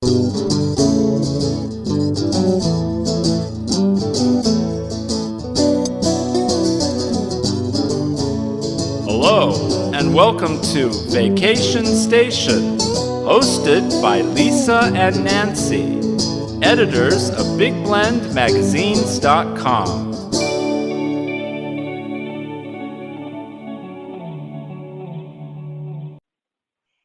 Hello, and welcome to Vacation Station, hosted by Lisa and Nancy, editors of BigBlendMagazines.com.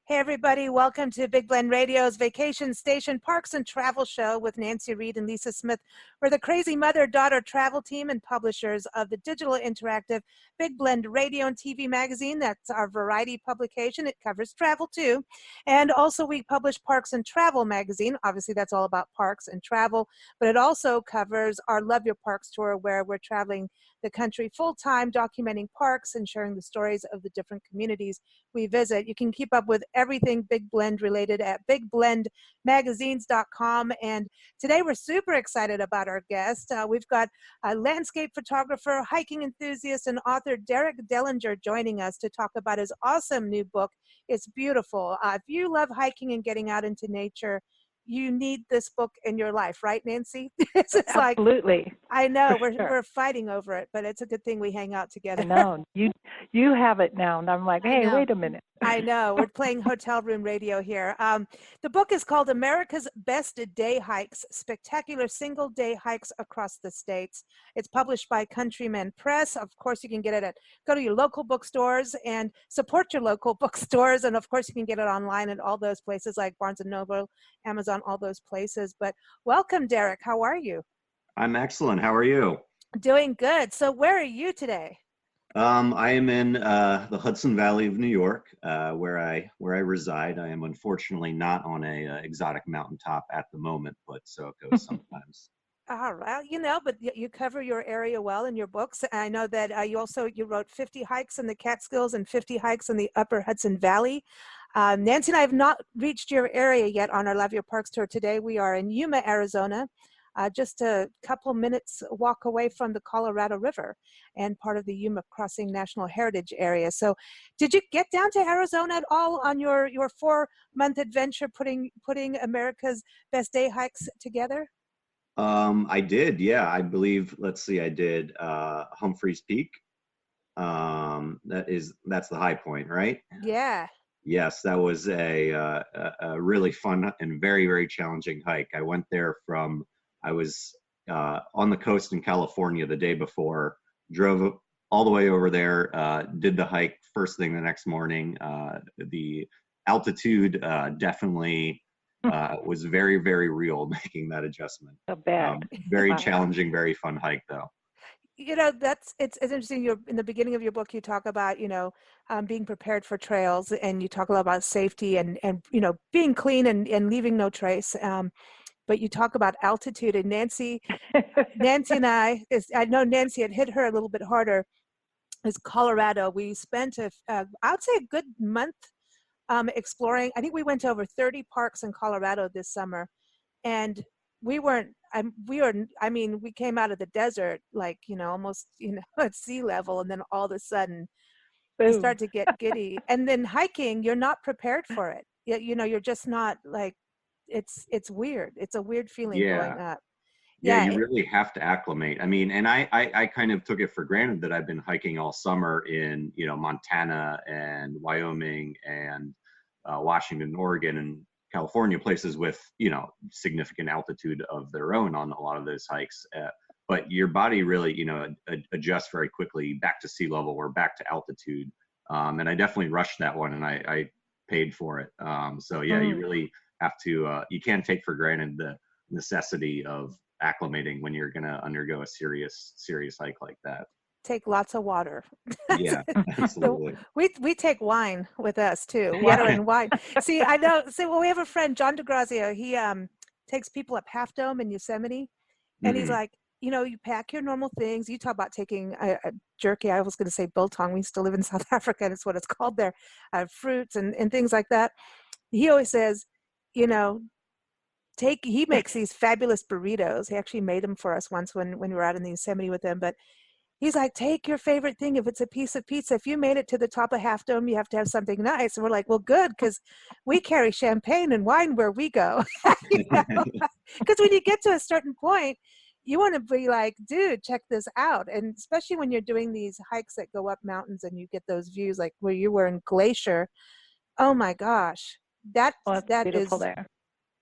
Hey everybody, welcome to Big Blend Radio's Vacation Station Parks and Travel Show with Nancy Reed and Lisa Smith. We're the crazy mother-daughter travel team and publishers of the digital interactive Big Blend Radio and TV magazine. That's our variety publication. It covers travel too. And also we publish Parks and Travel magazine. Obviously that's all about parks and travel, but it also covers our Love Your Parks tour, where we're traveling the country full-time, documenting parks and sharing the stories of the different communities we visit. You can keep up with everything Big Blend related at bigblendmagazines.com. And today we're super excited about our guest. We've got a landscape photographer, hiking enthusiast, and author Derek Dellinger joining us to talk about his awesome new book. It's beautiful. If you love hiking and getting out into nature, you need this book in your life, right, Nancy? It's Absolutely. I know For sure. we're fighting over it, but it's a good thing we hang out together. I know. You have it now, and I'm like, hey, wait a minute. I know. We're playing hotel room radio here. The book is called America's Best Day Hikes, Spectacular Single Day Hikes Across the States. It's published by Countryman Press. Of course, you can get it go to your local bookstores and support your local bookstores. And of course, you can get it online at all those places like Barnes & Noble, Amazon, all those places. But welcome, Derek. How are you? I'm excellent. How are you? Doing good. So where are you today? I am in the Hudson Valley of New York, where I reside. I am unfortunately not on a exotic mountaintop at the moment, but so it goes sometimes. All right, but you cover your area well in your books. I know that you wrote 50 hikes in the Catskills and 50 hikes in the Upper Hudson Valley. Nancy and I have not reached your area yet on our Love Your Parks tour. Today we are in Yuma, Arizona, just a couple minutes walk away from the Colorado River and part of the Yuma Crossing National Heritage Area. So did you get down to Arizona at all on your 4-month adventure putting America's Best Day Hikes together? I did, yeah. I believe, let's see, I did Humphreys Peak. That's the high point, right? Yeah. Yes, that was a really fun and very, very challenging hike. I went there I was on the coast in California the day before, drove all the way over there, did the hike first thing the next morning. The altitude definitely was very, very real making that adjustment. So bad. Very Wow. challenging, very fun hike though. It's interesting. In the beginning of your book, you talk about being prepared for trails, and you talk a lot about safety and being clean and leaving no trace. But you talk about altitude, and Nancy and I know Nancy had hit her a little bit harder. Is Colorado. We spent I would say a good month exploring. I think we went to over 30 parks in Colorado this summer, and we weren't. We came out of the desert like almost at sea level, and then all of a sudden you Boom. start to get giddy. And then hiking, you're not prepared for it. You're just not like. It's weird. It's a weird feeling going up. Yeah, you really have to acclimate. I mean, and I kind of took it for granted that I've been hiking all summer in, Montana and Wyoming and Washington, Oregon, and California, places with, significant altitude of their own on a lot of those hikes. But your body really, adjusts very quickly back to sea level or back to altitude. And I definitely rushed that one, and I paid for it. So yeah, you really have to, you can't take for granted the necessity of acclimating when you're going to undergo a serious hike like that. Take lots of water. Yeah, absolutely. We take wine with us too, water and wine. See, I know. Well, we have a friend, John DeGrazia. He takes people up Half Dome in Yosemite, and he's like, you pack your normal things. You talk about taking a jerky. I was going to say biltong. We used to live in South Africa, and it's what it's called there. Fruits and things like that. He always says, he makes these fabulous burritos. He actually made them for us once when we were out in the Yosemite with him. But he's like, take your favorite thing. If it's a piece of pizza, if you made it to the top of Half Dome, you have to have something nice. And we're like, well, good, because we carry champagne and wine where we go. Because when you get to a certain point, you want to be like, dude, check this out. And especially when you're doing these hikes that go up mountains and you get those views, like where you were in Glacier. Oh my gosh, that beautiful is there.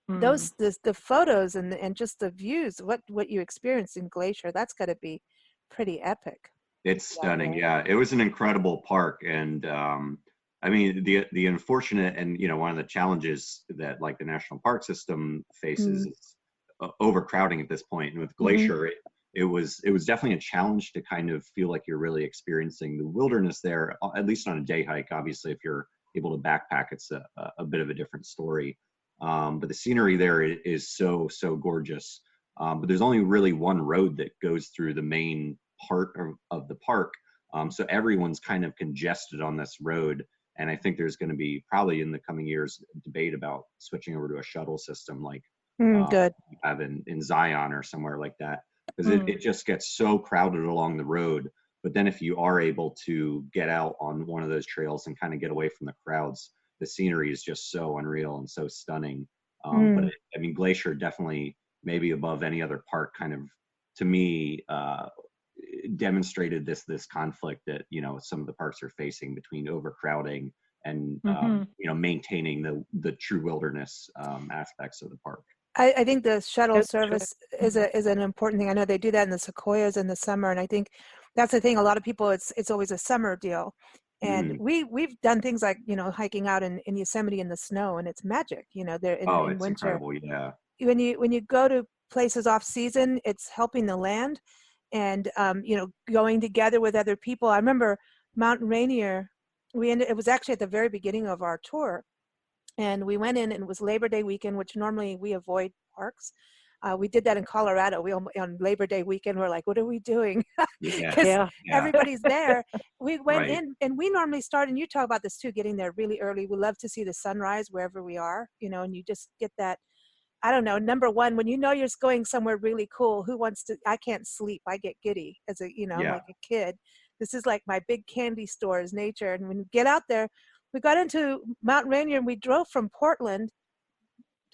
the photos and just the views, what you experienced in Glacier, that's got to be pretty epic. It's stunning. Yeah, it was an incredible park, and I mean the unfortunate and one of the challenges that like the national park system faces is overcrowding at this point. And with Glacier, it was definitely a challenge to kind of feel like you're really experiencing the wilderness there, at least on a day hike. Obviously, if you're able to backpack, it's a bit of a different story. But the scenery there is so gorgeous. But there's only really one road that goes through the main part of the park. So everyone's kind of congested on this road. And I think there's going to be probably in the coming years debate about switching over to a shuttle system like Good. you have in Zion or somewhere like that. Because it just gets so crowded along the road. But then if you are able to get out on one of those trails and kind of get away from the crowds, the scenery is just so unreal and so stunning. But I mean, Glacier definitely, maybe above any other park, kind of, to me, demonstrated this conflict that some of the parks are facing between overcrowding and maintaining the true wilderness aspects of the park. I think the shuttle That's true. service is an important thing. I know they do that in the Sequoias in the summer, and I think that's the thing. A lot of people, it's always a summer deal, and we've done things like hiking out in Yosemite in the snow, and it's magic. There in It's winter. incredible. Yeah. When you go to places off season, it's helping the land, and going together with other people. I remember Mountain Rainier. It was actually at the very beginning of our tour. And we went in, and it was Labor Day weekend, which normally we avoid parks. We did that in Colorado. On Labor Day weekend, we're like, what are we doing? Because everybody's there. We went in, and we normally start, and you talk about this too, getting there really early. We love to see the sunrise wherever we are, and you just get that, I don't know, number one, when you're going somewhere really cool, I can't sleep. I get giddy as I'm like a kid. This is like my big candy store is nature. And when you get out there, we got into Mount Rainier, and we drove from Portland,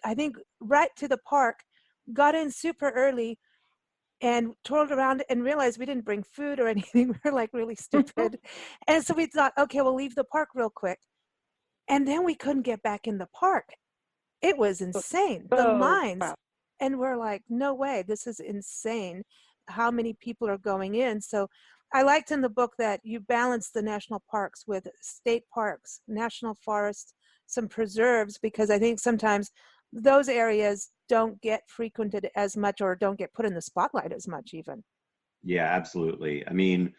I think, right to the park, got in super early, and twirled around and realized we didn't bring food or anything. We were like really stupid. And so we thought, okay, we'll leave the park real quick. And then we couldn't get back in the park. It was insane. The lines. Wow. And we're like, no way, this is insane. How many people are going in? So I liked in the book that you balance the national parks with state parks, national forests, some preserves, because I think sometimes those areas don't get frequented as much or don't get put in the spotlight as much even. Yeah, absolutely. I mean,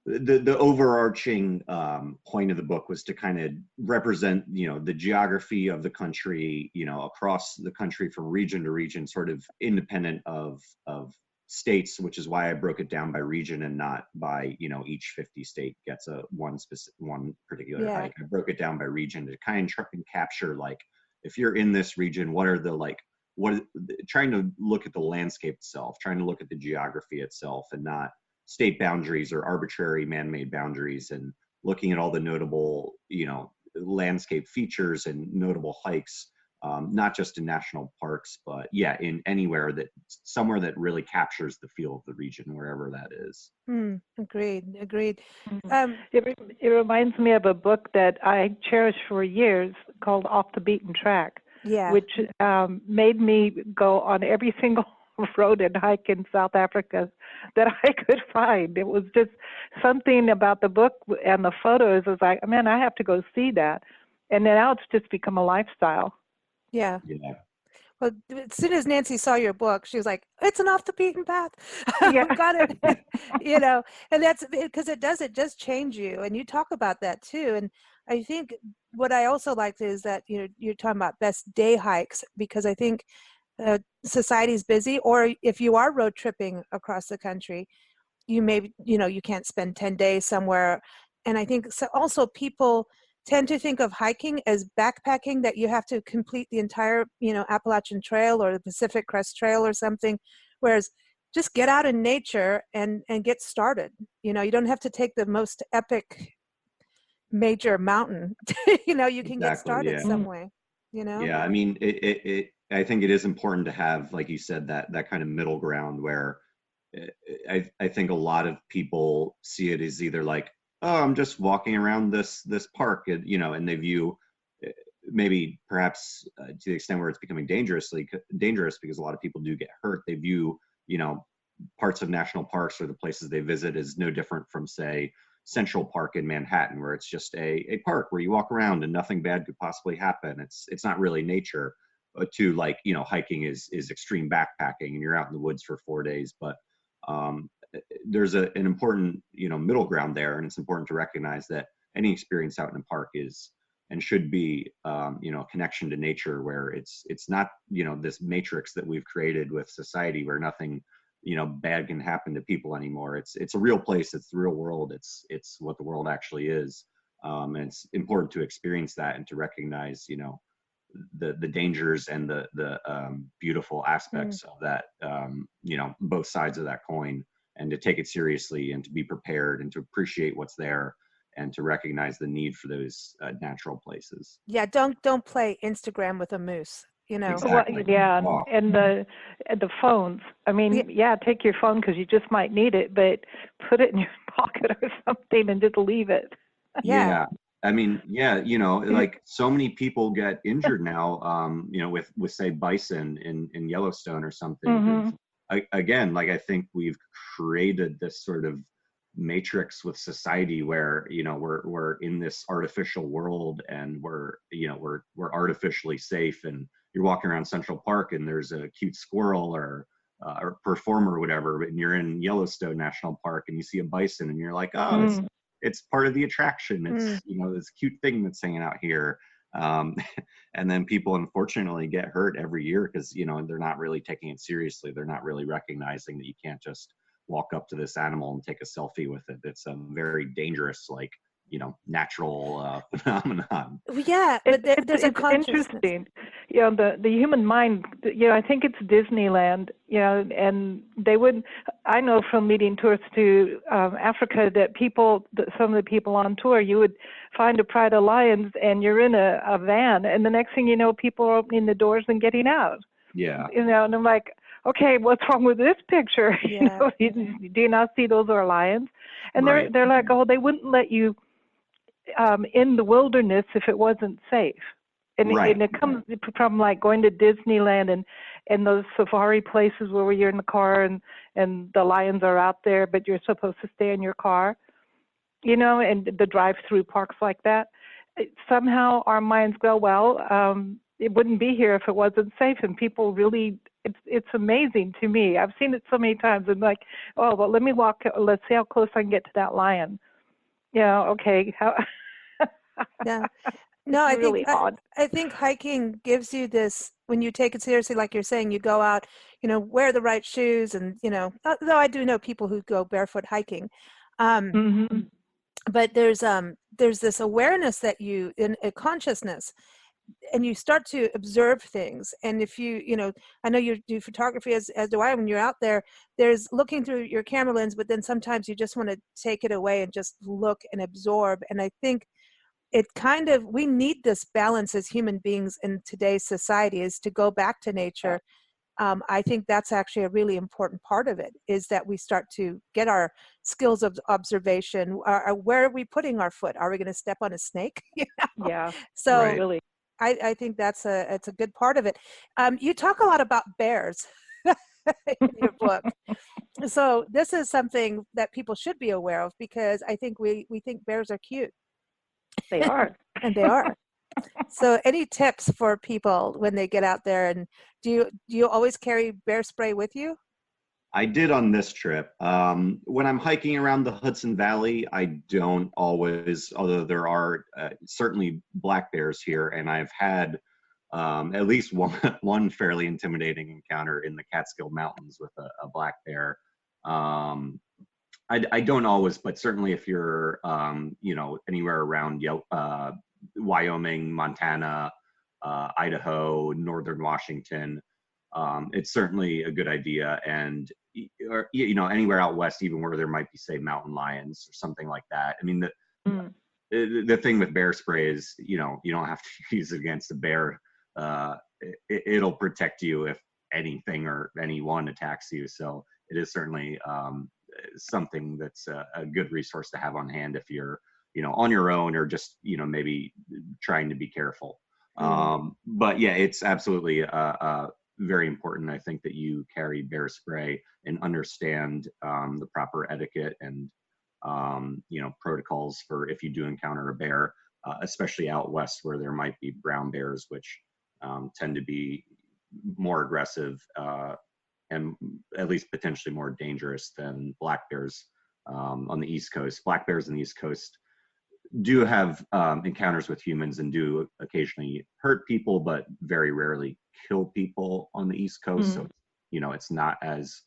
the overarching point of the book was to kind of represent, the geography of the country, across the country from region to region, sort of independent of states, which is why I broke it down by region and not by, each 50 state gets one particular hike. I broke it down by region to kind of try and capture, like, if you're in this region, what are the, trying to look at the landscape itself, trying to look at the geography itself, and not state boundaries or arbitrary man-made boundaries, and looking at all the notable, landscape features and notable hikes. Not just in national parks, but in somewhere that really captures the feel of the region, wherever that is. Agreed. It reminds me of a book that I cherished for years called Off the Beaten Track, which made me go on every single road and hike in South Africa that I could find. It was just something about the book and the photos. I was like, man, I have to go see that. And then now it's just become a lifestyle. Yeah. Well, as soon as Nancy saw your book, she was like, it's an off the beaten path. Yeah. We got it. And that's because it does change you. And you talk about that too. And I think what I also liked is that, you're talking about best day hikes, because I think society's busy, or if you are road tripping across the country, you may, you can't spend 10 days somewhere. And I think also people tend to think of hiking as backpacking, that you have to complete the entire, Appalachian Trail or the Pacific Crest Trail or something. Whereas just get out in nature and get started. You know, you don't have to take the most epic major mountain. You know, you can get started some way, you know? Yeah, I mean, I think it is important to have, like you said, that kind of middle ground where I think a lot of people see it as either like, oh, I'm just walking around this park, and, you know, and they view maybe perhaps to the extent where it's becoming dangerous because a lot of people do get hurt. They view, you know, parts of national parks or the places they visit as no different from, say, Central Park in Manhattan, where it's just a park where you walk around and nothing bad could possibly happen. It's not really nature. To, like, you know, hiking is extreme backpacking and you're out in the woods for 4 days. But there's an important, you know, middle ground there, and it's important to recognize that any experience out in a park is and should be, you know, a connection to nature, where it's not, you know, this matrix that we've created with society where nothing, you know, bad can happen to people anymore. It's a real place. It's the real world. It's what the world actually is, and it's important to experience that and to recognize, you know, the dangers and the beautiful aspects of that, you know, both sides of that coin, and to take it seriously and to be prepared and to appreciate what's there and to recognize the need for those natural places. Yeah, don't play Instagram with a moose. You know. Exactly. Well, yeah, Oh. and the phones. I mean, yeah, take your phone because you just might need it, but put it in your pocket or something and just leave it. Yeah. I mean, yeah, you know, like so many people get injured now, you know, with say bison in Yellowstone or something. Again, like, I think we've created this sort of matrix with society where, you know, we're in this artificial world, and we're artificially safe, and you're walking around Central Park and there's a cute squirrel or performer or whatever, and you're in Yellowstone National Park and you see a bison and you're like, oh, it's part of the attraction. It's, you know, this cute thing that's hanging out here. And then people unfortunately get hurt every year because, you know, they're not really taking it seriously. They're not really recognizing that you can't just walk up to this animal and take a selfie with it. It's a very dangerous, like, you know, natural phenomenon. Yeah, but there's a consciousness. Interesting. You know, the human mind, you know, I think it's Disneyland, you know, and they would, I know from meeting tourists to Africa that some of the people on tour, you would find a pride of lions and you're in a van, and the next thing you know, people are opening the doors and getting out. Yeah. You know, and I'm like, okay, what's wrong with this picture? Yeah. You know, do you not see those are lions? And Right. they're like, oh, they wouldn't let you in the wilderness if it wasn't safe. And, Right. and it comes from like going to Disneyland and those safari places where you're in the car and the lions are out there, but you're supposed to stay in your car, you know, and the drive-through parks like that. Somehow our minds go, well, it wouldn't be here if it wasn't safe. And people really, it's amazing to me. I've seen it so many times. And like, oh, well, let's see how close I can get to that lion. Yeah, okay. Yeah. No, I think hiking gives you this, when you take it seriously, like you're saying, you go out, you know, wear the right shoes, and, you know, though I do know people who go barefoot hiking. But there's this awareness that in a consciousness, and you start to observe things. And if you know, I know you do photography as do I. When you're out there, there's looking through your camera lens, but then sometimes you just want to take it away and just look and absorb. And I think we need this balance as human beings in today's society, is to go back to nature. I think that's actually a really important part of it, is that we start to get our skills of observation. Where are we putting our foot? Are we going to step on a snake? You know? Yeah. So Right. Really. I think it's a good part of it. You talk a lot about bears in your book. So this is something that people should be aware of, because I think we think bears are cute. They are. And they are. So any tips for people when they get out there, and do you always carry bear spray with you? I did on this trip. When I'm hiking around the Hudson Valley, I don't always, although there are certainly black bears here, and I've had at least one fairly intimidating encounter in the Catskill Mountains with a black bear. I don't always, but certainly if you're, you know, anywhere around Wyoming, Montana, Idaho, Northern Washington, it's certainly a good idea. And, or, you know, anywhere out west, even where there might be, say, mountain lions or something like that. I mean, the thing with bear spray is, you know, you don't have to use it against a bear. It'll protect you if anything or anyone attacks you. So it is certainly something that's a good resource to have on hand if you're, you know, on your own or just, you know, maybe trying to be careful. But yeah, it's absolutely very important, I think, that you carry bear spray and understand the proper etiquette and you know, protocols for if you do encounter a bear, especially out west where there might be brown bears, which tend to be more aggressive and at least potentially more dangerous than black bears on the East Coast. Black bears on the East Coast do have encounters with humans and do occasionally hurt people, but very rarely kill people on the East Coast. So, you know, it's not as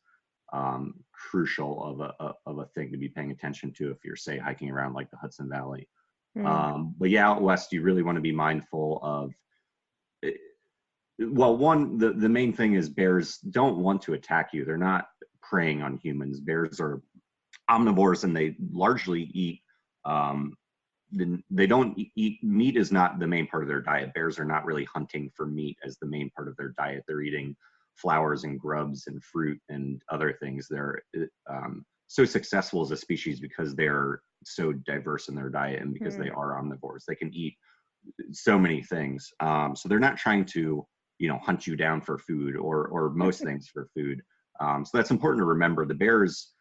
crucial of a thing to be paying attention to if you're, say, hiking around like the Hudson Valley. But yeah, out west, you really want to be mindful of, well, one, the main thing is bears don't want to attack you. They're not preying on humans. Bears are omnivores and they largely eat, they don't eat, meat is not the main part of their diet. Bears are not really hunting for meat as the main part of their diet. They're eating flowers and grubs and fruit and other things. They're so successful as a species because they're so diverse in their diet and because they are omnivores. They can eat so many things. So they're not trying to, you know, hunt you down for food or most things for food. So that's important to remember. The bears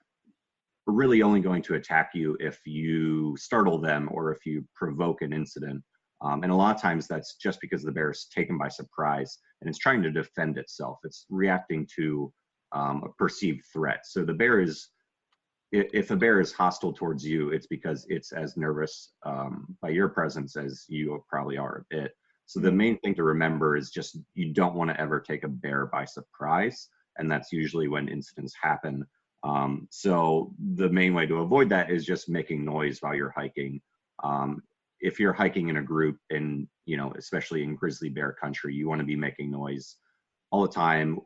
are really only going to attack you if you startle them or if you provoke an incident. And a lot of times that's just because the bear is taken by surprise and it's trying to defend itself. It's reacting to a perceived threat. So the bear is, if a bear is hostile towards you, it's because it's as nervous by your presence as you probably are a bit. So the main thing to remember is just you don't want to ever take a bear by surprise. And that's usually when incidents happen. So the main way to avoid that is just making noise while you're hiking. If you're hiking in a group and, you know, especially in grizzly bear country, you want to be making noise all the time.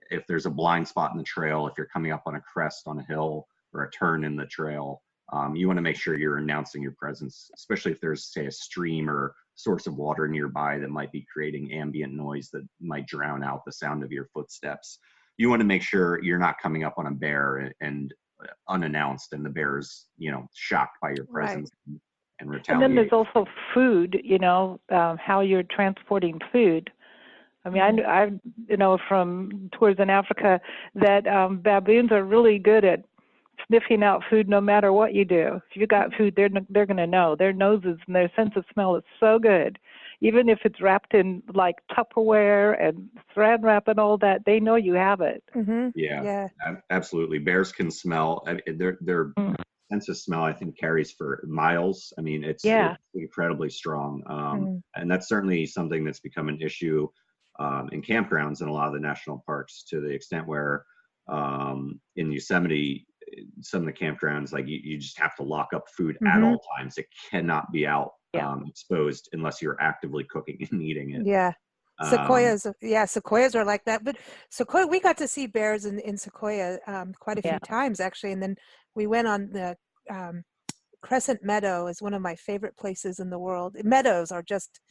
If there's a blind spot in the trail, if you're coming up on a crest on a hill or a turn in the trail, you want to make sure you're announcing your presence, especially if there's, say, a stream or source of water nearby that might be creating ambient noise that might drown out the sound of your footsteps. You want to make sure you're not coming up on a bear and unannounced and the bear's, you know, shocked by your presence and retaliate. And then there's also food, you know, how you're transporting food. I mean, I you know, from tours in Africa that baboons are really good at sniffing out food no matter what you do. If you got food, they're going to know. Their noses and their sense of smell is so good. Even if it's wrapped in like Tupperware and Saran wrap and all that, they know you have it. Yeah, absolutely. Bears can smell. Their sense of smell, I think, carries for miles. I mean, it's incredibly strong. And that's certainly something that's become an issue in campgrounds in a lot of the national parks, to the extent where in Yosemite, some of the campgrounds, like you just have to lock up food at all times. It cannot be out exposed unless you're actively cooking and eating it. Sequoias, sequoias are like that. But Sequoia, we got to see bears in Sequoia quite a few times, actually. And then we went on the Crescent Meadow, is one of my favorite places in the world. Meadows are just,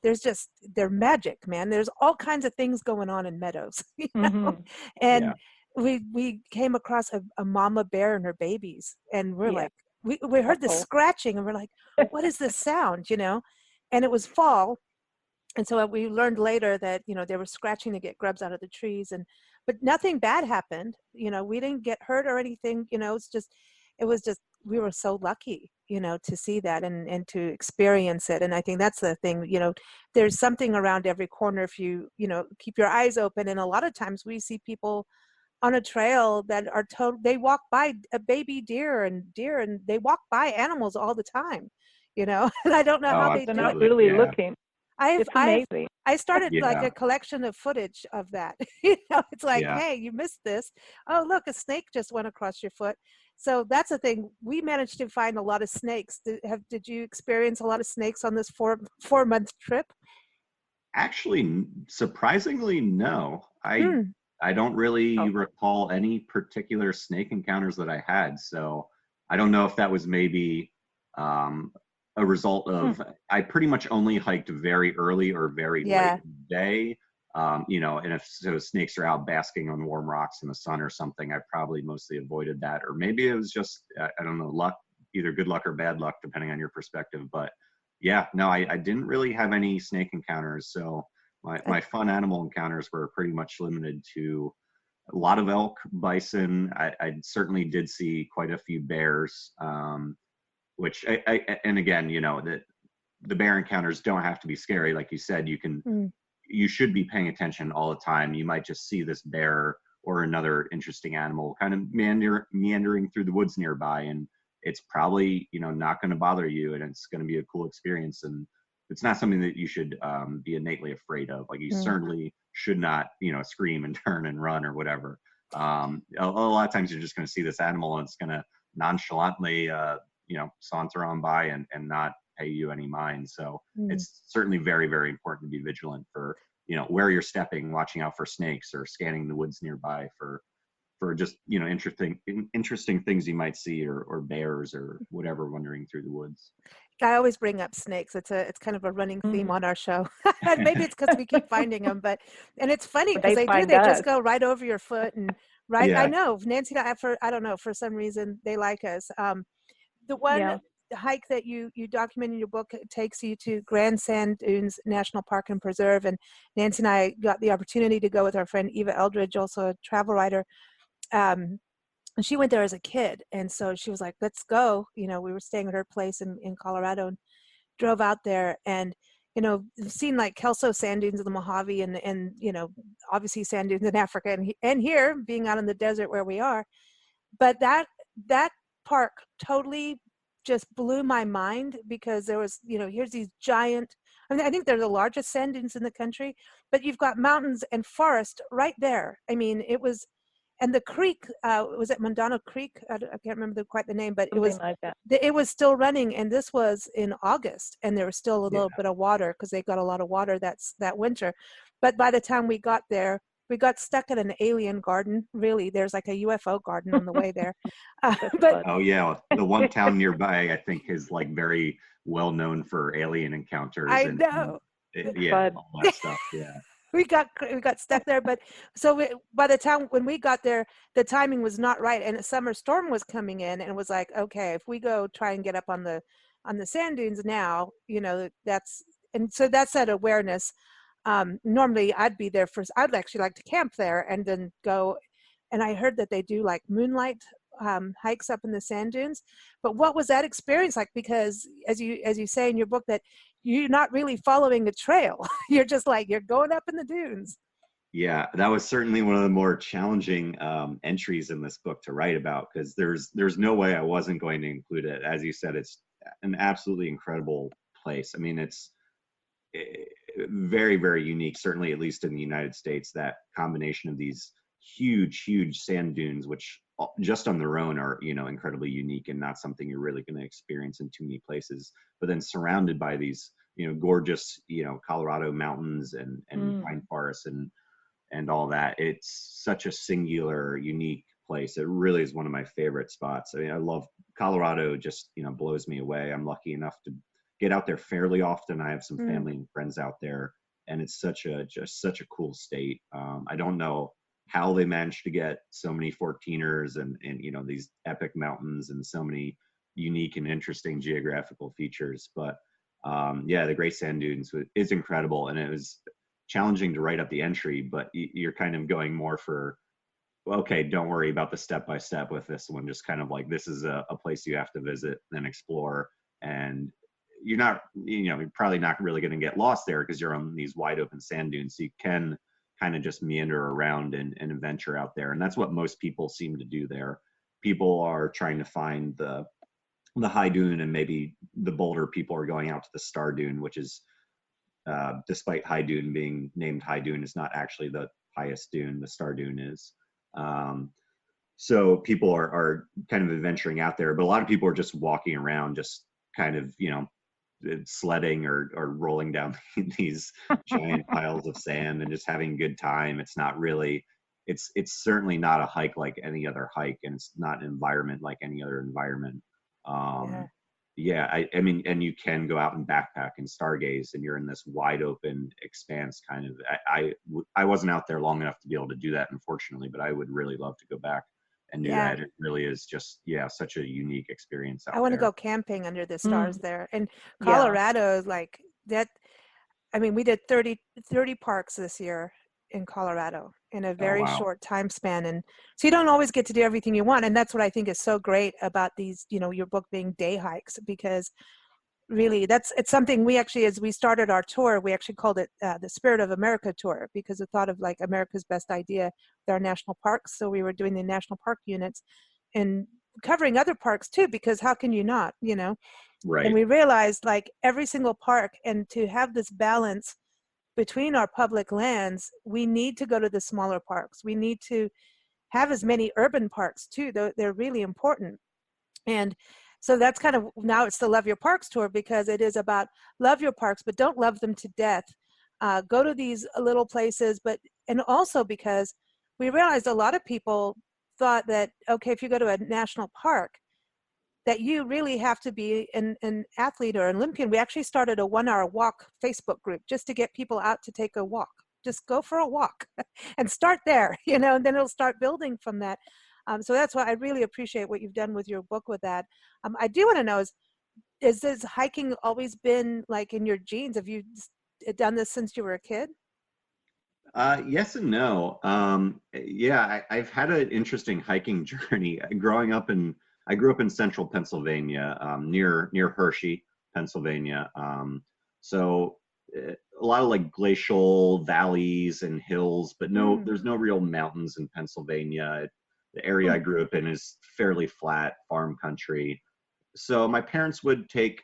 they're magic, man. There's all kinds of things going on in meadows, you know? And we came across a mama bear and her babies, and we're like, we heard this scratching, and we're like, what is this sound, you know? And it was fall. And so we learned later that, you know, they were scratching to get grubs out of the trees, but nothing bad happened. You know, we didn't get hurt or anything, you know, it was just, we were so lucky, you know, to see that and to experience it. And I think that's the thing, you know, there's something around every corner if you know, keep your eyes open. And a lot of times we see people on a trail that are they walk by a baby deer and they walk by animals all the time, you know, and I don't know how they're not really looking. It's amazing. I started like a collection of footage of that. You know, it's like, hey, you missed this. Oh, look, a snake just went across your foot. So that's the thing. We managed to find a lot of snakes. Did you experience a lot of snakes on this 4-month trip? Actually, surprisingly, no. I don't really recall any particular snake encounters that I had. So I don't know if that was maybe a result of I pretty much only hiked very early or very late in the day. You know, and if so snakes are out basking on warm rocks in the sun or something, I probably mostly avoided that. Or maybe it was just, I don't know, luck, either good luck or bad luck, depending on your perspective. But yeah, no, I didn't really have any snake encounters. So my fun animal encounters were pretty much limited to a lot of elk, bison. I certainly did see quite a few bears, which and again, you know, the bear encounters don't have to be scary. Like you said, you should be paying attention all the time. You might just see this bear or another interesting animal kind of meandering through the woods nearby, and it's probably, you know, not going to bother you, and it's going to be a cool experience. And it's not something that you should be innately afraid of. Like you certainly should not, you know, scream and turn and run or whatever. A lot of times you're just going to see this animal and it's going to nonchalantly, you know, saunter on by and not pay you any mind. So it's certainly very, very important to be vigilant for, you know, where you're stepping, watching out for snakes or scanning the woods nearby for just, you know, interesting things you might see, or bears or whatever wandering through the woods. I always bring up snakes. It's kind of a running theme on our show. Maybe it's because we keep finding them, and it's funny because they just go right over your foot and right. Yeah. I know Nancy and I don't know, for some reason they like us. The one hike that you document in your book takes you to Grand Sand Dunes National Park and Preserve, and Nancy and I got the opportunity to go with our friend Eva Eldridge, also a travel writer. And she went there as a kid, and so she was like, let's go. You know, we were staying at her place in Colorado and drove out there, and you know, seen like Kelso sand dunes in the Mojave, and you know, obviously sand dunes in Africa, and here being out in the desert where we are. But that park totally just blew my mind, because there was, you know, here's these giant, I mean, I think they're the largest sand dunes in the country, but you've got mountains and forest right there. I mean, it was, and the creek, was it Mondano Creek? I can't remember quite the name, but it was like that. It was still running, and this was in August, and there was still a little bit of water because they got a lot of water that winter. But by the time we got there, we got stuck in an alien garden. Really, there's like a UFO garden on the way there. But oh yeah, the one town nearby I think is like very well known for alien encounters. I know. Yeah, all that stuff. Yeah. We got stuck there, but so by the time when we got there, the timing was not right, and a summer storm was coming in, and it was like, okay, if we go try and get up on the sand dunes now, you know, and so that's that awareness. Normally I'd be there first. I'd actually like to camp there and then go. And I heard that they do like moonlight hikes up in the sand dunes. But what was that experience like? Because as you say in your book, that you're not really following a trail. You're just like, you're going up in the dunes. Yeah, that was certainly one of the more challenging entries in this book to write about, because there's no way I wasn't going to include it. As you said, it's an absolutely incredible place. I mean, it's very, very unique, certainly at least in the United States, that combination of these huge sand dunes, which just on their own are, you know, incredibly unique and not something you're really going to experience in too many places, but then surrounded by these, you know, gorgeous, you know, Colorado mountains and pine forests and all that. It's such a singular, unique place. It really is one of my favorite spots. I mean, I love Colorado, just, you know, blows me away. I'm lucky enough to get out there fairly often. I have some family and friends out there, and it's just such a cool state. I don't know how they managed to get so many 14ers and you know, these epic mountains and so many unique and interesting geographical features. But yeah, the Great Sand Dunes is incredible, and it was challenging to write up the entry, but you're kind of going more for, okay, don't worry about the step-by-step with this one, just kind of like, this is a place you have to visit and explore, and you're not, you know, you're probably not really going to get lost there because you're on these wide open sand dunes, so you can kind of just meander around and venture out there. And that's what most people seem to do there. People are trying to find the high dune, and maybe the bolder people are going out to the star dune, which is, despite high dune being named high dune, is not actually the highest dune. The star dune is. So people are kind of adventuring out there, but a lot of people are just walking around, just kind of, you know, sledding or rolling down these giant piles of sand and just having a good time. It's not really, it's certainly not a hike like any other hike, and it's not an environment like any other environment. Yeah. Yeah, I mean, and you can go out and backpack and stargaze, and you're in this wide open expanse kind of. I wasn't out there long enough to be able to do that, unfortunately, but I would really love to go back and do Yeah. that. It really is just, yeah, such a unique experience I out want to there. go camping under the stars there. And Yeah. Colorado, like that, I mean, we did 30 parks this year in Colorado in a Oh, very wow. short time span. And so you don't always get to do everything you want. And that's what I think is so great about these, you know, your book being day hikes, because really it's something we actually, as we started our tour, we actually called it the Spirit of America Tour, because we thought of like America's best idea with our national parks. So we were doing the national park units and covering other parks too, because how can you not, you know? Right. And we realized like every single park, and to have this balance between our public lands, we need to go to the smaller parks. We need to have as many urban parks too, though they're really important. And so that's kind of, now it's the Love Your Parks tour, because it is about love your parks, but don't love them to death. Go to these little places, and also because we realized a lot of people thought that, okay, if you go to a national park, that you really have to be an athlete or an Olympian. We actually started a 1-hour walk Facebook group just to get people out to take a walk. Just go for a walk and start there, you know, and then it'll start building from that. So that's why I really appreciate what you've done with your book with that. I do want to know, is this hiking always been like in your genes? Have you done this since you were a kid? Yes and no. Yeah, I've had an interesting hiking journey. I grew up in central Pennsylvania, near Hershey, Pennsylvania. So a lot of like glacial valleys and hills, but there's no real mountains in Pennsylvania. The area I grew up in is fairly flat farm country. So my parents would take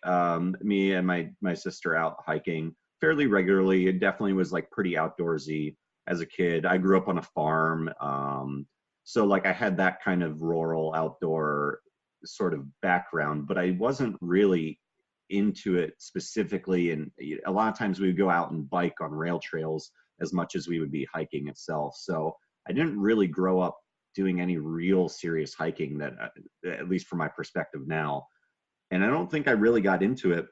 me and my sister out hiking fairly regularly. It definitely was like pretty outdoorsy as a kid. I grew up on a farm. So like I had that kind of rural outdoor sort of background, but I wasn't really into it specifically. And a lot of times we would go out and bike on rail trails as much as we would be hiking itself. So I didn't really grow up doing any real serious hiking that, at least from my perspective now. And I don't think I really got into it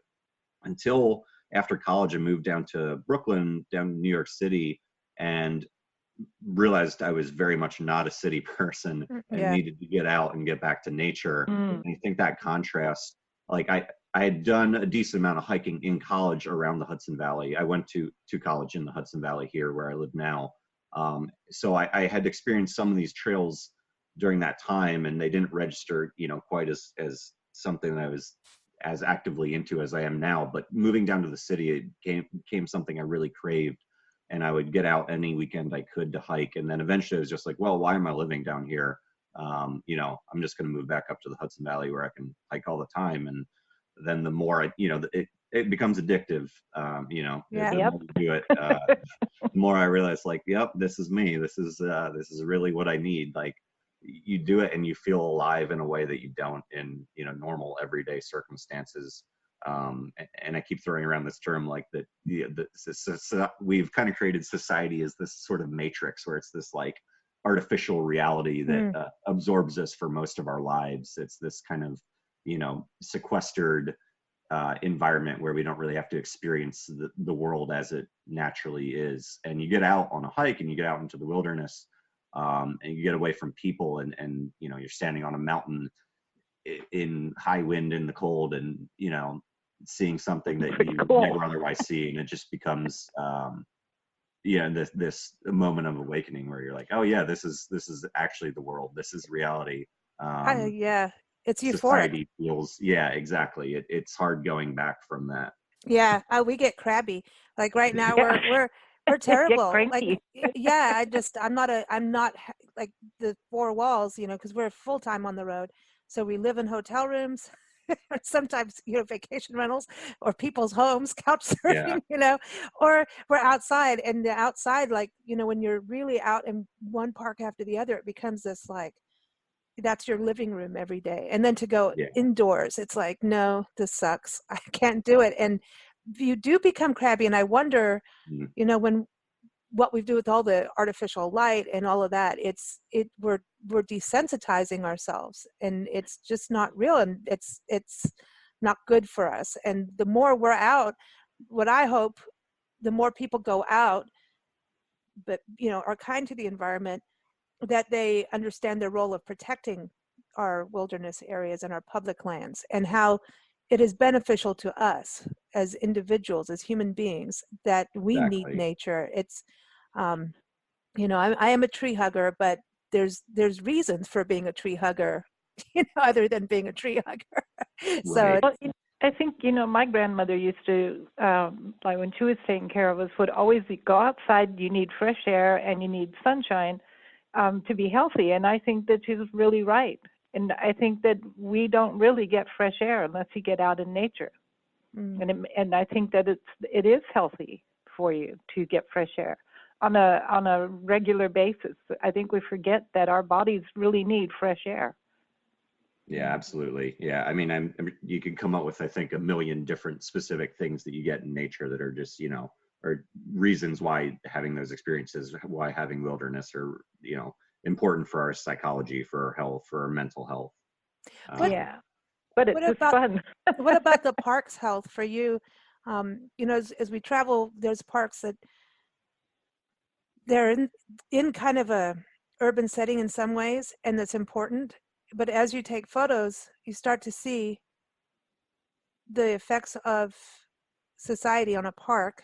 until after college. I moved down to Brooklyn, down to New York City, and realized I was very much not a city person and needed to get out and get back to nature. And I think that contrast, like I had done a decent amount of hiking in college around the Hudson Valley. I went to college in the Hudson Valley here where I live now. So I had experienced some of these trails during that time, and they didn't register, you know, quite as something that I was as actively into as I am now. But moving down to the city, it became something I really craved. And I would get out any weekend I could to hike. And then eventually I was just like, well, why am I living down here? You know, I'm just going to move back up to the Hudson Valley where I can hike all the time. And then the more it becomes addictive. You know, the more you do it, the more I realize, like, yep, this is me. This is really what I need. Like, you do it and you feel alive in a way that you don't in, you know, normal everyday circumstances. And I keep throwing around this term, like that we've kind of created society as this sort of matrix where it's this like artificial reality that absorbs us for most of our lives. It's this kind of, you know, sequestered environment where we don't really have to experience the world as it naturally is. And you get out on a hike and you get out into the wilderness, and you get away from people, and you know, you're standing on a mountain in high wind in the cold, and you know, seeing something that you never otherwise see, and it just becomes this moment of awakening where you're like, oh yeah, this is actually the world, this is reality. It's euphoric. Society feels, exactly, it's hard going back from that. We get crabby, like right now we're terrible. Like, I'm not like the four walls, you know, because we're full time on the road. So we live in hotel rooms, sometimes, you know, vacation rentals or people's homes, couch surfing, you know, or we're outside. And the outside, like, you know, when you're really out in one park after the other, it becomes this like, that's your living room every day. And then to go Yeah. indoors, it's like, no, this sucks. I can't do it. And you do become crabby. And I wonder, when what we do with all the artificial light and all of that, we're desensitizing ourselves, and it's just not real, and it's not good for us. And the more we're out, what I hope, the more people go out, but are kind to the environment, that they understand their role of protecting our wilderness areas and our public lands, and how it is beneficial to us as individuals, as human beings, that we need nature. It's I am a tree hugger, but there's reasons for being a tree hugger, other than being a tree hugger. So well, I think, my grandmother used to, like when she was taking care of us, would always go outside. You need fresh air and you need sunshine to be healthy. And I think that she's really right. And I think that we don't really get fresh air unless you get out in nature. And I think that it is healthy for you to get fresh air on a regular basis. I think we forget that our bodies really need fresh air. Yeah, absolutely. Yeah, I mean, you can come up with, I think, a million different specific things that you get in nature that are just, or reasons why having those experiences, why having wilderness are, important for our psychology, for our health, for our mental health. Yeah, but it's just fun. What about the park's health for you? As we travel, there's parks that they're in kind of a urban setting in some ways, and that's important. But as you take photos, you start to see the effects of society on a park.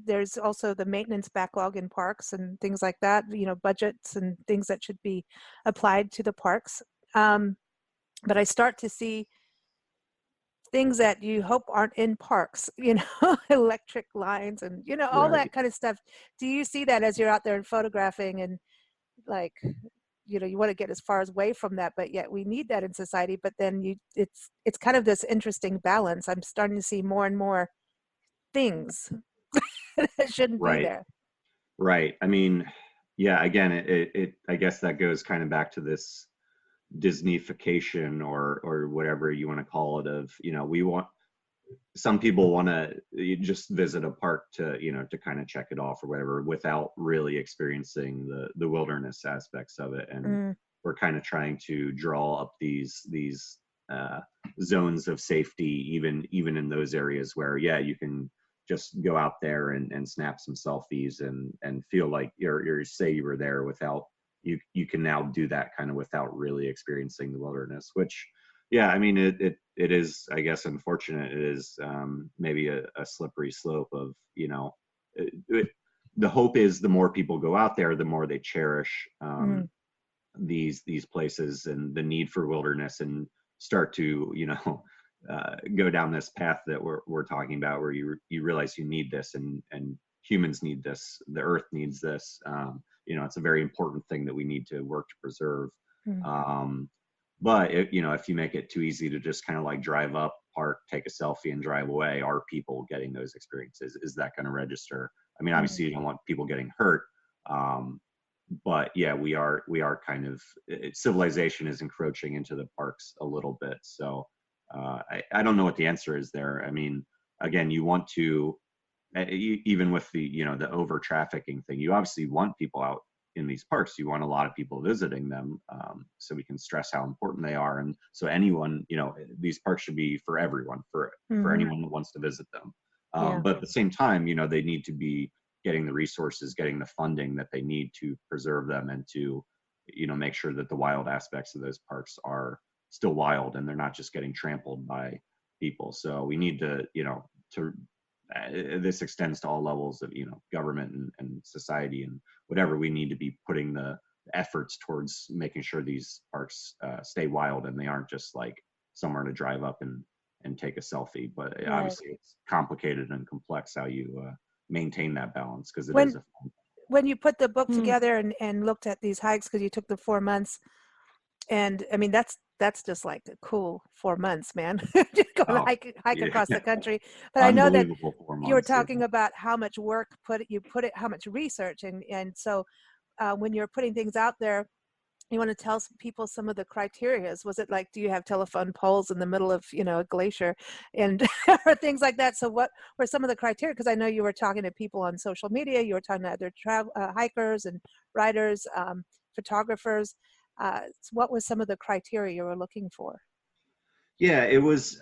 There's also the maintenance backlog in parks and things like that, budgets and things that should be applied to the parks. But I start to see things that you hope aren't in parks, electric lines and, all that kind of stuff. Do you see that as you're out there and photographing, and like, you want to get as far away from that, but yet we need that in society. But then it's kind of this interesting balance. I'm starting to see more and more things that shouldn't be there. Right. I mean, yeah, again, it I guess that goes kind of back to this Disneyfication or whatever you want to call it, of, some people want to just visit a park to, to kind of check it off or whatever, without really experiencing the wilderness aspects of it. And we're kind of trying to draw up these zones of safety, even in those areas where, you can just go out there and snap some selfies and feel like you're say you were there without, you can now do that kind of without really experiencing the wilderness, which, I mean, it is, I guess, unfortunate. It is maybe a slippery slope of, the hope is the more people go out there, the more they cherish these places and the need for wilderness, and start to, go down this path that we're talking about, where you realize you need this, and humans need this, the earth needs this. It's a very important thing that we need to work to preserve. But if you make it too easy to just kind of like drive up, park, take a selfie, and drive away, are people getting those experiences? Is that going to register? I mean, obviously you don't want people getting hurt, but we are kind of, civilization is encroaching into the parks a little bit. So I don't know what the answer is there. I mean, again, you want to, even with the the over trafficking thing, you obviously want people out in these parks. You want a lot of people visiting them, so we can stress how important they are. And so anyone, these parks should be for everyone, for anyone that wants to visit them. But at the same time, they need to be getting the resources, getting the funding that they need to preserve them, and to, make sure that the wild aspects of those parks are still wild and they're not just getting trampled by people. So we need to, this extends to all levels of, government and society and whatever. We need to be putting the efforts towards making sure these parks stay wild, and they aren't just like somewhere to drive up and take a selfie. But obviously it's complicated and complex how you maintain that balance, because is a fun. When you put the book together and looked at these hikes, because you took the 4 months, and I mean, that's just like a cool 4 months, man. Just go hike across the country. But I know that you were talking about how much work how much research, and so when you're putting things out there, you want to tell people some of the criteria? Was it like, do you have telephone poles in the middle of, a glacier and or things like that? So what were some of the criteria? Because I know you were talking to people on social media, you were talking to other hikers and riders, photographers. So what was some of the criteria you were looking for? Yeah, it was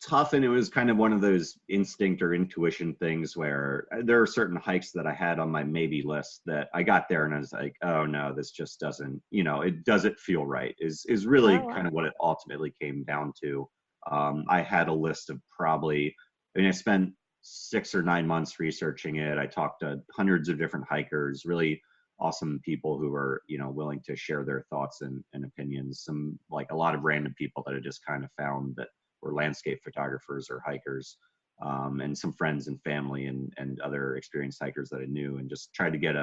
tough, and it was kind of one of those instinct or intuition things where there are certain hikes that I had on my maybe list that I got there and I was like, oh no, this just doesn't, it doesn't feel right, is really kind of what it ultimately came down to. I had a list of probably, I spent 6 or 9 months researching it. I talked to hundreds of different hikers, really awesome people who are willing to share their thoughts and opinions. Some, like, a lot of random people that I just kind of found that were landscape photographers or hikers, and some friends and family and other experienced hikers that I knew, and just tried to get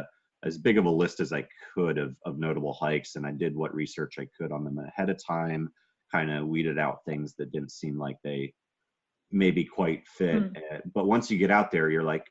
as big of a list as I could of notable hikes. And I did what research I could on them ahead of time, kind of weeded out things that didn't seem like they maybe quite fit. But once you get out there, you're like,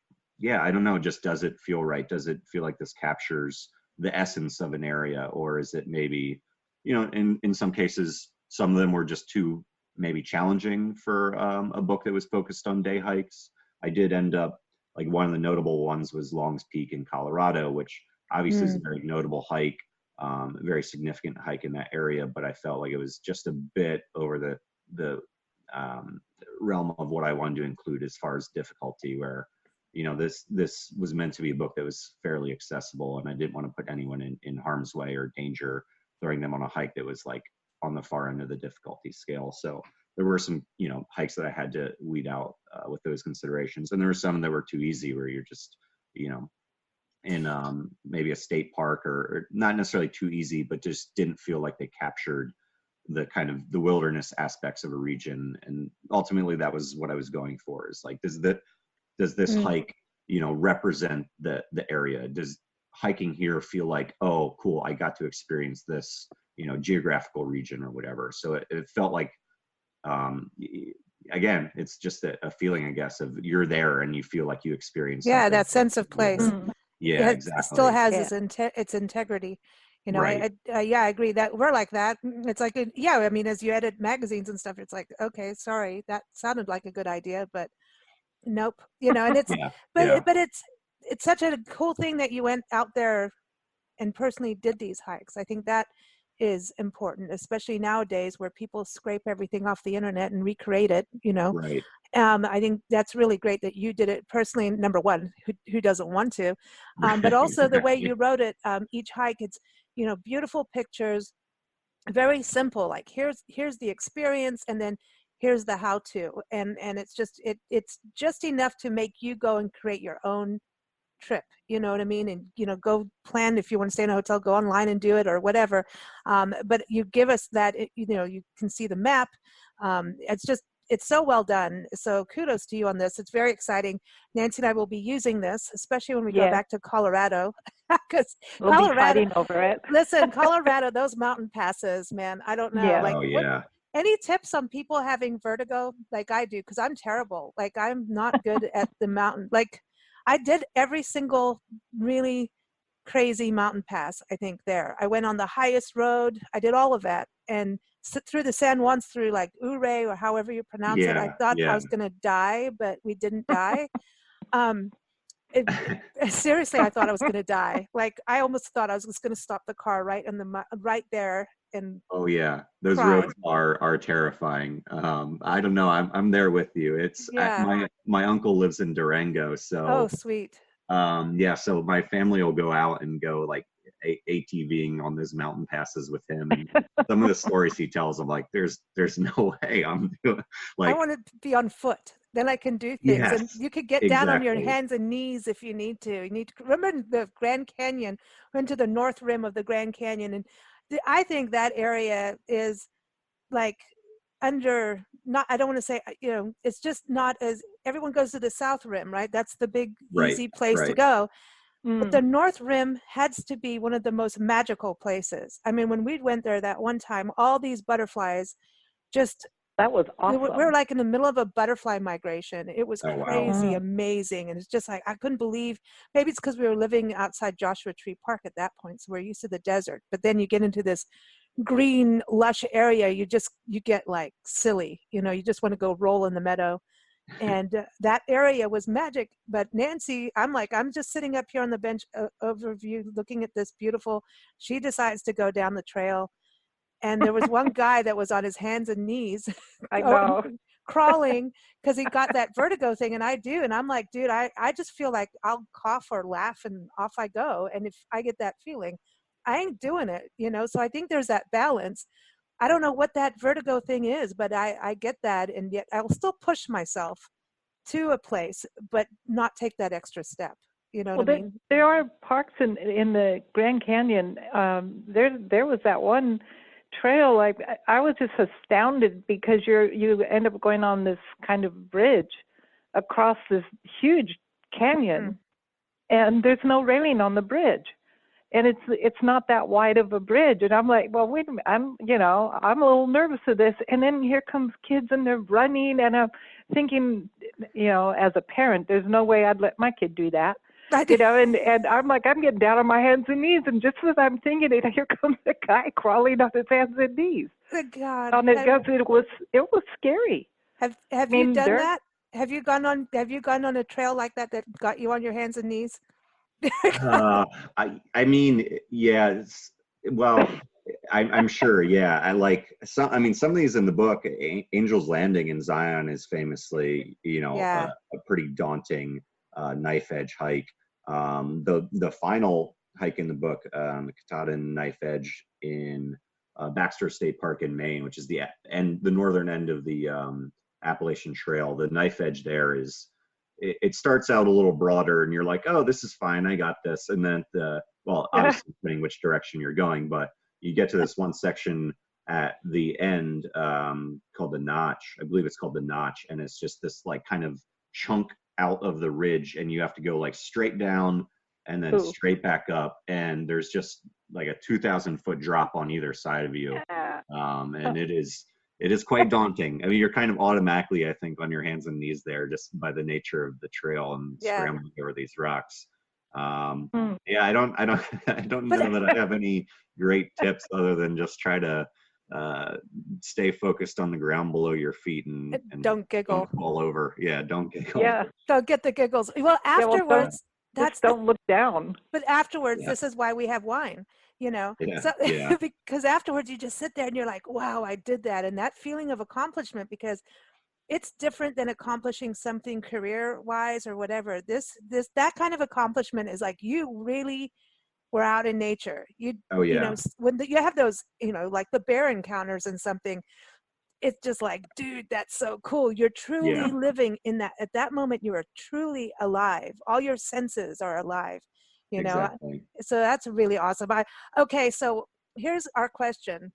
yeah, I don't know, just does it feel right? Does it feel like this captures the essence of an area? Or is it maybe, in some cases, some of them were just too maybe challenging for a book that was focused on day hikes. I did end up, like, one of the notable ones was Long's Peak in Colorado, which obviously is a very notable hike, a very significant hike in that area, but I felt like it was just a bit over the realm of what I wanted to include as far as difficulty, where this was meant to be a book that was fairly accessible, and I didn't want to put anyone in harm's way or danger throwing them on a hike that was like on the far end of the difficulty scale. So there were some hikes that I had to weed out with those considerations, and there were some that were too easy, where you're just in maybe a state park, or not necessarily too easy, but just didn't feel like they captured the kind of the wilderness aspects of a region. And ultimately that was what I was going for, is like, does this hike, represent the area? Does hiking here feel like, oh, cool, I got to experience this, geographical region or whatever. So it felt like, again, it's just a feeling, I guess, of you're there and you feel like you experience. Yeah, that sense of place. Yeah, exactly. It still has its integrity. Right. I agree that we're like that. It's like, as you edit magazines and stuff, it's like, okay, sorry, that sounded like a good idea, but nope. And it's, but it's such a cool thing that you went out there and personally did these hikes. I think that is important, especially nowadays where people scrape everything off the internet and recreate it, Right. I think that's really great that you did it personally. Number one, who doesn't want to, but also the way you wrote it, each hike, it's, beautiful pictures, very simple, like here's the experience, and then here's the how-to, and it's just it's just enough to make you go and create your own trip, you know what I mean? And go plan, if you want to stay in a hotel, go online and do it, or whatever. But you give us that, you can see the map. It's so well done. So kudos to you on this. It's very exciting. Nancy and I will be using this, especially when we go back to Colorado, because we'll be fighting over it. Listen, Colorado, those mountain passes, man, I don't know. Yeah. Any tips on people having vertigo like I do? Because I'm terrible. Like, I'm not good at the mountain. Like, I did every single really crazy mountain pass, I think, there. I went on the highest road. I did all of that. And through the San Juans, through like Ouray, or however you pronounce it. I thought I was going to die, but we didn't die. Seriously, I thought I was going to die. Like, I almost thought I was just going to stop the car right there. And oh yeah, those roads are terrifying. I don't know. I'm there with you. It's my uncle lives in Durango, so oh sweet. So my family will go out and go like ATVing on those mountain passes with him. And some of the stories he tells, I'm like, there's no way I'm doing. Like, I want to be on foot. Then I can do things, and you could get down on your hands and knees if you need to. You need to remember the Grand Canyon. Went to the north rim of the Grand Canyon, and I think that area is like I don't want to say, it's just not as, everyone goes to the south rim, right? That's the big, easy place to go. But the north rim has to be one of the most magical places. I mean, when we went there that one time, all these butterflies just That was awesome. We were like in the middle of a butterfly migration. It was Oh, wow. crazy, amazing. And it's just like, I couldn't believe, maybe it's because we were living outside Joshua Tree Park at that point. So we're used to the desert, but then you get into this green, lush area. You get like silly, you know, you just want to go roll in the meadow. And that area was magic. But Nancy, I'm just sitting up here on the bench overview, looking at this beautiful, she decides to go down the trail. And there was one guy that was on his hands and knees I know. crawling because he got that vertigo thing, and I do. And I'm like, dude, I just feel like I'll cough or laugh and off I go. And if I get that feeling, I ain't doing it, you know? So I think there's that balance. I don't know what that vertigo thing is, but I get that. And yet I'll still push myself to a place, but not take that extra step. You know what I mean? There are parks in the Grand Canyon. There was that one trail, like I was just astounded because you end up going on this kind of bridge across this huge canyon, and there's no railing on the bridge, and it's not that wide of a bridge. And I'm like, well, wait a minute, I'm a little nervous of this. And then here comes kids and they're running, and I'm thinking, as a parent, there's no way I'd let my kid do that. And I'm like, I'm getting down on my hands and knees, and just as I'm thinking it, here comes the guy crawling on his hands and knees. Good God! It was scary. Have you done that? Have you gone on a trail like that got you on your hands and knees? I mean, yeah. Well, I'm sure. Yeah, I like some. I mean, some of these in the book. Angel's Landing in Zion is famously, a pretty daunting knife edge hike. The final hike in the book, the Katahdin Knife Edge in Baxter State Park in Maine, which is the northern end of the Appalachian Trail. The knife edge there it starts out a little broader, and you're like, oh, this is fine, I got this. And then obviously depending which direction you're going, but you get to this one section at the end called the Notch. I believe it's called the Notch, and it's just this like kind of chunk out of the ridge, and you have to go like straight down and then straight back up, and there's just like a 2,000-foot drop on either side of you. And it is quite daunting. I mean, you're kind of automatically, I think, on your hands and knees there just by the nature of the trail and scrambling over these rocks. Yeah, I don't know that I have any great tips other than just try to stay focused on the ground below your feet and don't giggle. Don't fall over. Yeah, don't giggle. Yeah, don't get the giggles. Well, afterwards, don't look down. But afterwards, this is why we have wine. Because afterwards you just sit there and you're like, wow, I did that. And that feeling of accomplishment, because it's different than accomplishing something career-wise or whatever. That kind of accomplishment is like you really were out in nature. When you have those, like the bear encounters and something, it's just like, dude, that's so cool. You're truly living in that. At that moment, you are truly alive. All your senses are alive. Exactly. So that's really awesome. Okay, so here's our question.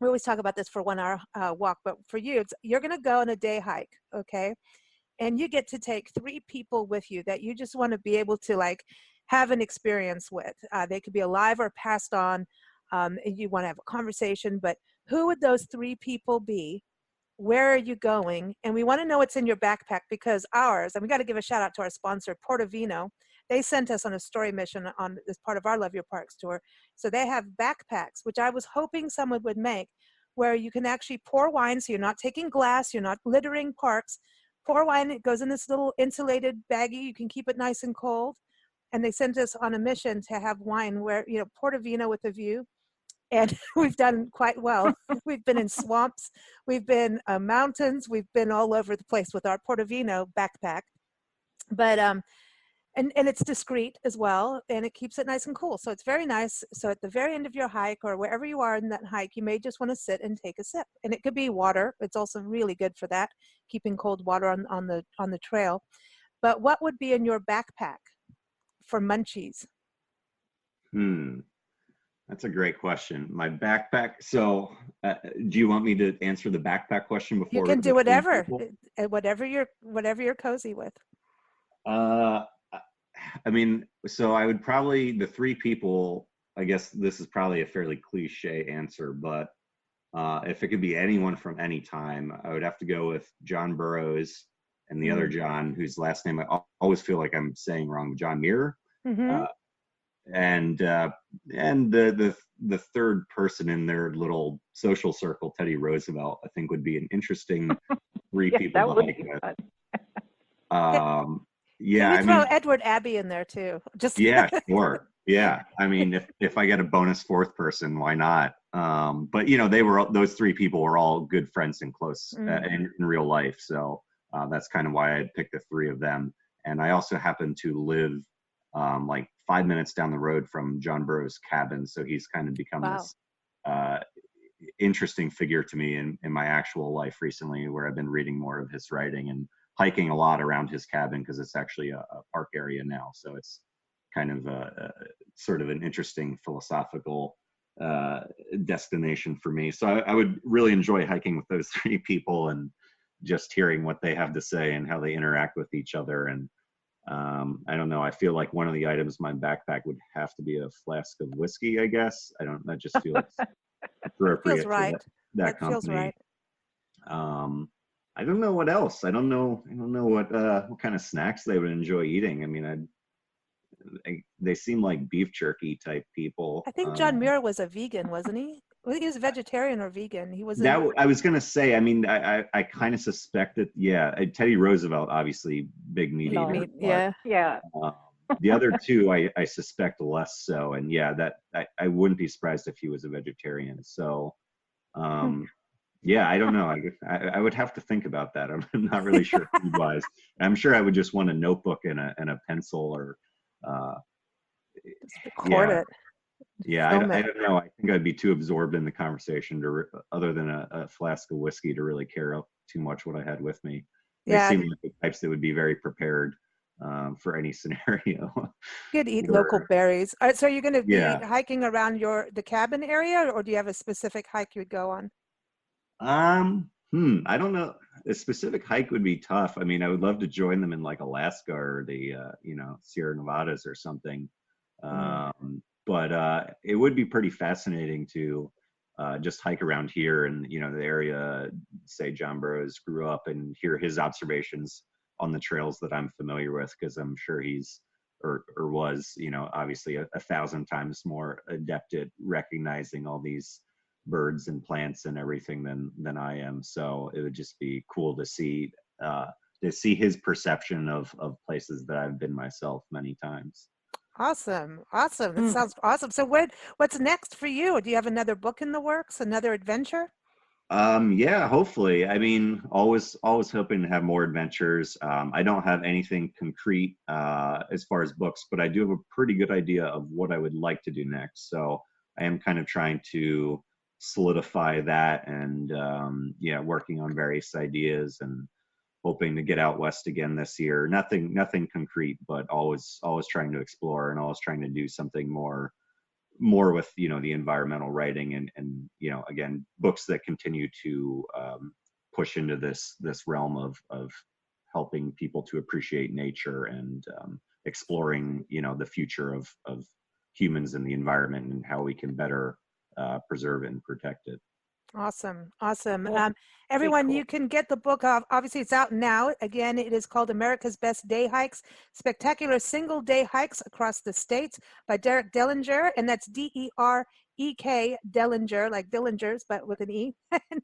We always talk about this for 1 hour walk, but for you, you're going to go on a day hike, okay? And you get to take 3 people with you that you just want to be able to like have an experience with. They could be alive or passed on. And you want to have a conversation, but who would those 3 people be? Where are you going? And we want to know what's in your backpack, because ours, and we got to give a shout out to our sponsor, Portofino. They sent us on a story mission as part of our Love Your Parks tour. So they have backpacks, which I was hoping someone would make, where you can actually pour wine. So you're not taking glass, you're not littering parks. Pour wine, it goes in this little insulated baggie. You can keep it nice and cold. And they sent us on a mission to have wine where, Portofino with a view. And we've done quite well. We've been in swamps, we've been mountains, we've been all over the place with our Portofino backpack. But and it's discreet as well, and it keeps it nice and cool. So it's very nice. So at the very end of your hike or wherever you are in that hike, you may just want to sit and take a sip. And it could be water. It's also really good for that, keeping cold water on the trail. But what would be in your backpack for munchies? That's a great question. My backpack. So, do you want me to answer the backpack question before? You can do whatever you're cozy with. I mean, so I would probably, the 3 people, I guess this is probably a fairly cliche answer, but if it could be anyone from any time, I would have to go with John Burroughs and the other John, whose last name I always feel like I'm saying wrong, John Muir. And the third person in their little social circle, Teddy Roosevelt, I think would be an interesting three people to hike with. Can we throw Edward Abbey in there too? Just yeah, sure. Yeah, I mean, if I get a bonus fourth person, why not? But you know, those three people were all good friends and close in real life, so that's kind of why I picked the three of them. And I also happen to live like 5 minutes down the road from John Burroughs' cabin, so he's kind of become this interesting figure to me in my actual life recently, where I've been reading more of his writing and hiking a lot around his cabin, because it's actually a park area now. So it's kind of sort of an interesting philosophical destination for me. So I would really enjoy hiking with those three people and just hearing what they have to say and how they interact with each other. And I don't know, I feel like one of the items in my backpack would have to be a flask of whiskey, I guess. That just feels appropriate. Feels right. That company. Feels right. I don't know what else. I don't know what kind of snacks they would enjoy eating. I mean, they seem like beef jerky type people. I think John Muir was a vegan, wasn't he? I think he was a vegetarian or vegan. He was. I was gonna say. I mean, I kind of suspect that. Yeah, Teddy Roosevelt, obviously, big meat eater. Yeah. The other two, I suspect less so. And yeah, that I wouldn't be surprised if he was a vegetarian. So, yeah, I don't know. I would have to think about that. I'm not really sure food-wise. I'm sure I would just want a notebook and a pencil or. Just record it. Yeah, I don't know. I think I'd be too absorbed in the conversation other than a flask of whiskey to really care too much what I had with me. They seem like the types that would be very prepared for any scenario. You could eat local berries. All right, so you're going to be hiking around the cabin area, or do you have a specific hike you would go on? I don't know. A specific hike would be tough. I mean, I would love to join them in like Alaska or the Sierra Nevadas or something. But it would be pretty fascinating to just hike around here and, the area, say John Burroughs grew up, and hear his observations on the trails that I'm familiar with, because I'm sure he's or was, obviously a thousand times more adept at recognizing all these birds and plants and everything than I am. So it would just be cool to see his perception of places that I've been myself many times. Awesome. That sounds awesome. So what's next for you? Do you have another book in the works, another adventure? Yeah, hopefully. I mean, always hoping to have more adventures. I don't have anything concrete as far as books, but I do have a pretty good idea of what I would like to do next. So I am kind of trying to solidify that and working on various ideas and hoping to get out west again this year. Nothing concrete, but always trying to explore and always trying to do something more with the environmental writing and again, books that continue to push into this realm of helping people to appreciate nature and exploring the future of humans and the environment and how we can better preserve it and protect it. Awesome. Everyone, you can get the book. Obviously, it's out now. Again, it is called America's Best Day Hikes, Spectacular Single Day Hikes Across the States by Derek Dellinger. And that's D-E-R-E-K Dellinger, like Dillingers, but with an E. And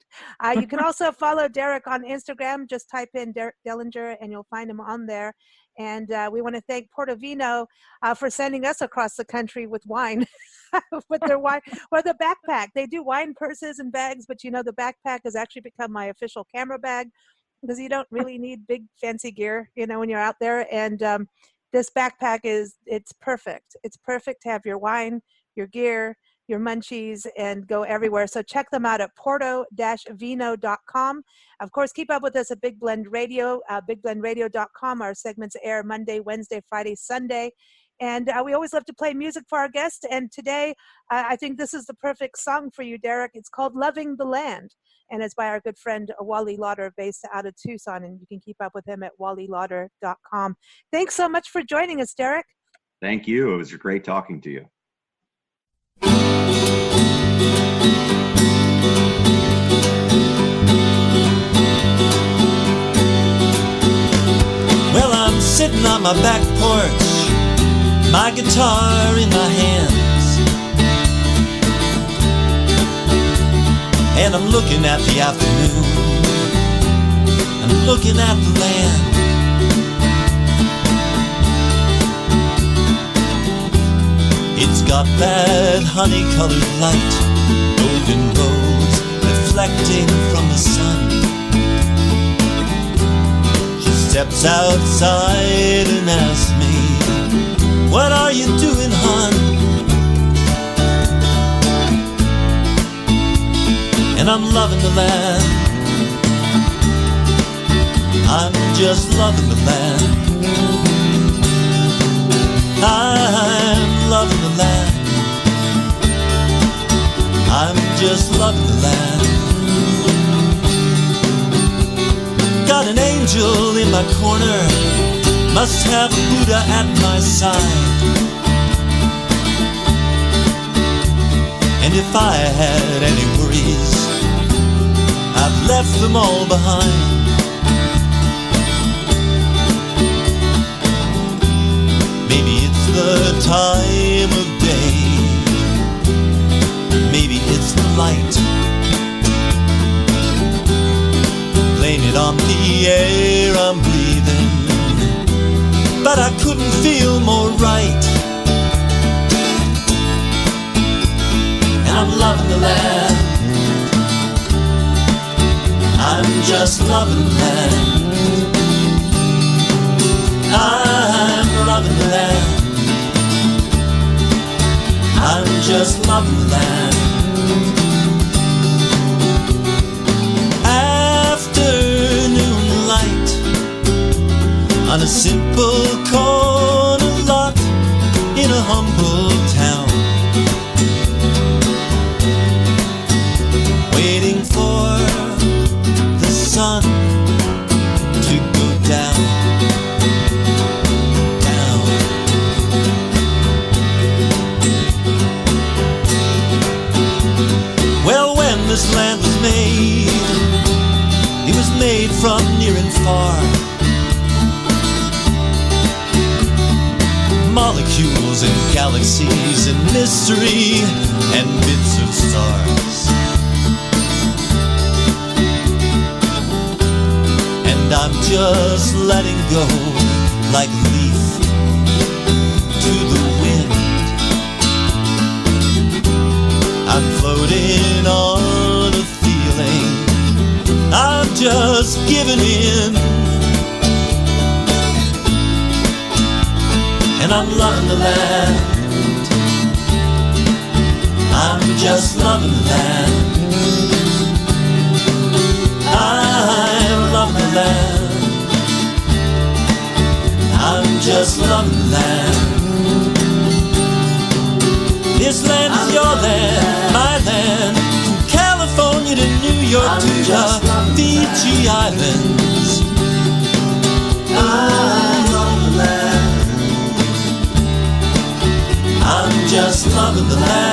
you can also follow Derek on Instagram. Just type in Derek Dellinger and you'll find him on there. And we want to thank Portovino for sending us across the country with wine, with their wine, or the backpack. They do wine purses and bags, but the backpack has actually become my official camera bag because you don't really need big fancy gear, when you're out there. And this backpack it's perfect. It's perfect to have your wine, your gear, your munchies, and go everywhere. So check them out at porto-vino.com. Of course, keep up with us at Big Blend Radio, bigblendradio.com. Our segments air Monday, Wednesday, Friday, Sunday. And we always love to play music for our guests. And today, I think this is the perfect song for you, Derek. It's called Loving the Land. And it's by our good friend, Wally Lauder, based out of Tucson. And you can keep up with him at wallylauder.com. Thanks so much for joining us, Derek. Thank you. It was great talking to you. on my back porch, my guitar in my hands, and I'm looking at the afternoon, I'm looking at the land. It's got that honey-colored light, golden rose reflecting from the sun. She steps outside and asks me, what are you doing, hon? And I'm loving the land, I'm just loving the land. I'm loving the land, I'm just loving the land. Got an angel in my corner, must have a Buddha at my side. And if I had any worries, I've left them all behind. Maybe it's the time of day, maybe it's the light. Blame it on the air I'm breathing, but I couldn't feel more right. And I'm loving the land, I'm just loving the land. I'm loving the land, I'm just loving the land. Afternoon light on a simple corner lot in a humble town, waiting for the sun to go down. Well, when this land was made, it was made from near and far. Molecules and galaxies and mystery and bits of stars. And I'm just letting go like a leaf to the wind. I'm floating on a feeling, I'm just giving in. And I'm loving the land, I'm just loving the land. I'm loving the land, I'm just loving the land. This land is your land, my land, from California to New York to the Fiji Islands. I'm loving the land, I'm just loving the land.